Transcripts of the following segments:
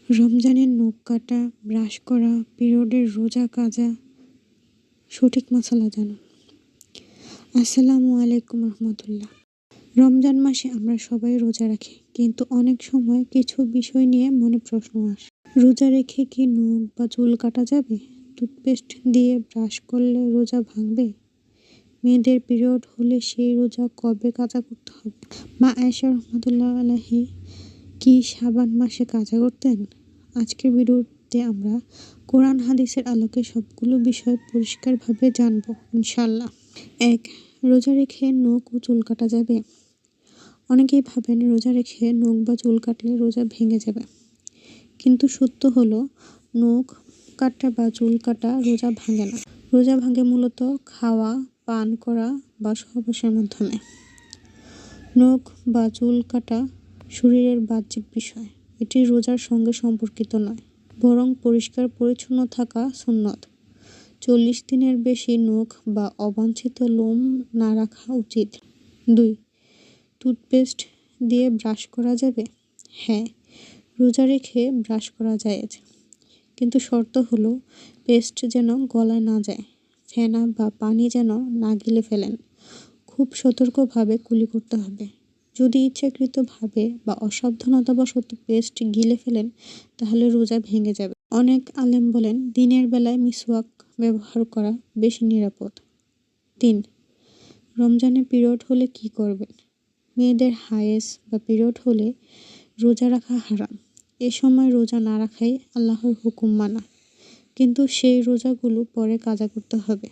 রমজানের নখ কাটা, ব্রাশ করা, পিরিয়ডের রোজা কাজা, সঠিক মাসালা জানুন। আসসালামু আলাইকুম রহমতুল্লাহ। রমজান মাসে আমরা সবাই রোজা রাখি, কিন্তু অনেক সময় কিছু বিষয় নিয়ে মনে প্রশ্ন আসে। রোজা রেখে কি নখ বা চুল কাটা যাবে? টুথপেস্ট দিয়ে ব্রাশ করলে রোজা ভাঙবে? মেয়েদের পিরিয়ড হলে সেই রোজা কবে কাজা করতে হবে? মা আয়েশা রহমতুল্লাহ আলাইহি কি শাবান মাসে কাজা করতেন? আজকের ভিডিওতে আমরা কোরআন হাদিসের আলোকে সবগুলো বিষয় পরিষ্কারভাবে জানবো ইনশাআল্লাহ। 1. রোজা রেখে নখ ও চুল কাটা যাবে? অনেকেই ভাবেন রোজা রেখে নখ বা চুল কাটলে রোজা ভেঙে যাবে, কিন্তু সত্য হলো নখ কাটা বা চুল কাটা রোজা ভাঙে না। রোজা ভাঙে মূলত খাওয়া, পান করা বা সহবাসের মাধ্যমে। নখ বা চুল কাটা শরীরের বাহ্যিক বিষয়, এটি রোজার সঙ্গে সম্পর্কিত নয়, বরং পরিষ্কার পরিচ্ছন্ন থাকা সুন্নত। 40 দিনের বেশি নখ বা অবাঞ্ছিত লোম না রাখা উচিত। 2. টুথপেস্ট দিয়ে ব্রাশ করা যাবে? হ্যাঁ, রোজা রেখে ব্রাশ করা জায়েজ, কিন্তু শর্ত হলো পেস্ট যেন গলায় না যায়, ফেনা বা পানি যেন না গিলে ফেলেন। খুব সতর্কভাবে কুলি করতে হবে। যদি ইচ্ছাকৃতভাবে বা অসাবধানতাবশত পেস্ট গিলে ফেলেন, তাহলে রোজা ভেঙে যাবে। অনেক আলেম বলেন দিনের বেলায় মিসওয়াক ব্যবহার করা বেশি নিরাপদ। 3. রমজানে পিরিয়ড হলে কি করবেন? মেয়েদের হায়েস বা পিরিয়ড হলে রোজা রাখা হারাম। এ সময় রোজা না রাখাই আল্লাহর হুকুম মানা, কিন্তু সেই রোজাগুলো পরে কাজা করতে হবে।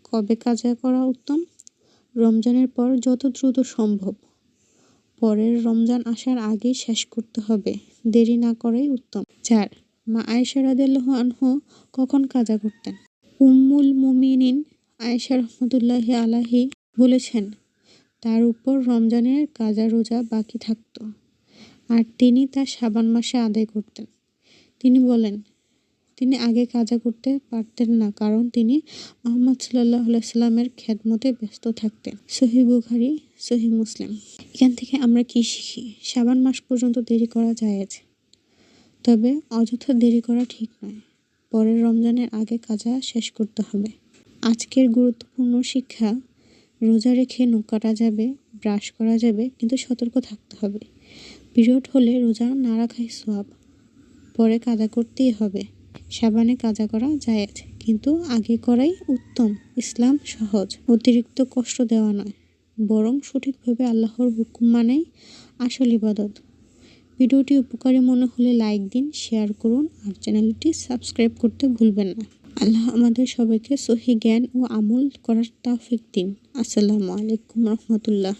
কবে কাজা করা উত্তম? রমজানের পর যত দ্রুত সম্ভব। পরের রমজান আসার আগেই শেষ করতে হবে, দেরি না করাই উত্তম। 4. মা আয়েশা রাদিয়াল্লাহু আনহা কখন কাজা করতেন? উম্মুল মুমিনিন আয়েশা রহমতুল্লাহি আলাইহি বলেছেন, তার উপর রমজানের কাজা রোজা বাকি থাকত, আর তিনি তা শাবান মাসে আদায় করতেন। তিনি বলেন, তিনি আগে কাজা করতে পারতেন না, কারণ তিনি মুহাম্মদ সাল্লাল্লাহু আলাইহি সাল্লামের খেদমতে ব্যস্ত থাকতেন। সহিহ বুখারী, সহিহ মুসলিম। এখান থেকে আমরা কি শিখি? শাবান মাস পর্যন্ত দেরি করা জায়েজ, তবে অযথা দেরি করা ঠিক নয়। পরের রমজানের আগে কাজা শেষ করতে হবে। আজকের গুরুত্বপূর্ণ শিক্ষা: রোজা রেখে নখ কাটা যাবে, ব্রাশ করা যাবে, কিন্তু সতর্ক থাকতে হবে। পিরিয়ড হলে রোজা না রাখাই সওয়াব, পরে কাজা করতেই হবে। শাবানে কাজা করা জায়েজ, কিন্তু আগে করাই উত্তম। ইসলাম সহজ, অতিরিক্ত কষ্ট দেওয়া নয়, বরং সঠিকভাবে আল্লাহর হুকুম মানেই আসল ইবাদত। ভিডিওটি উপকারী মনে হলে লাইক দিন, শেয়ার করুন, আর চ্যানেলটি সাবস্ক্রাইব করতে ভুলবেন না। আল্লাহ আমাদের সবাইকে সহিহ জ্ঞান ও আমল করার তৌফিক দিন। আসসালামু আলাইকুম রহমতুল্লাহ।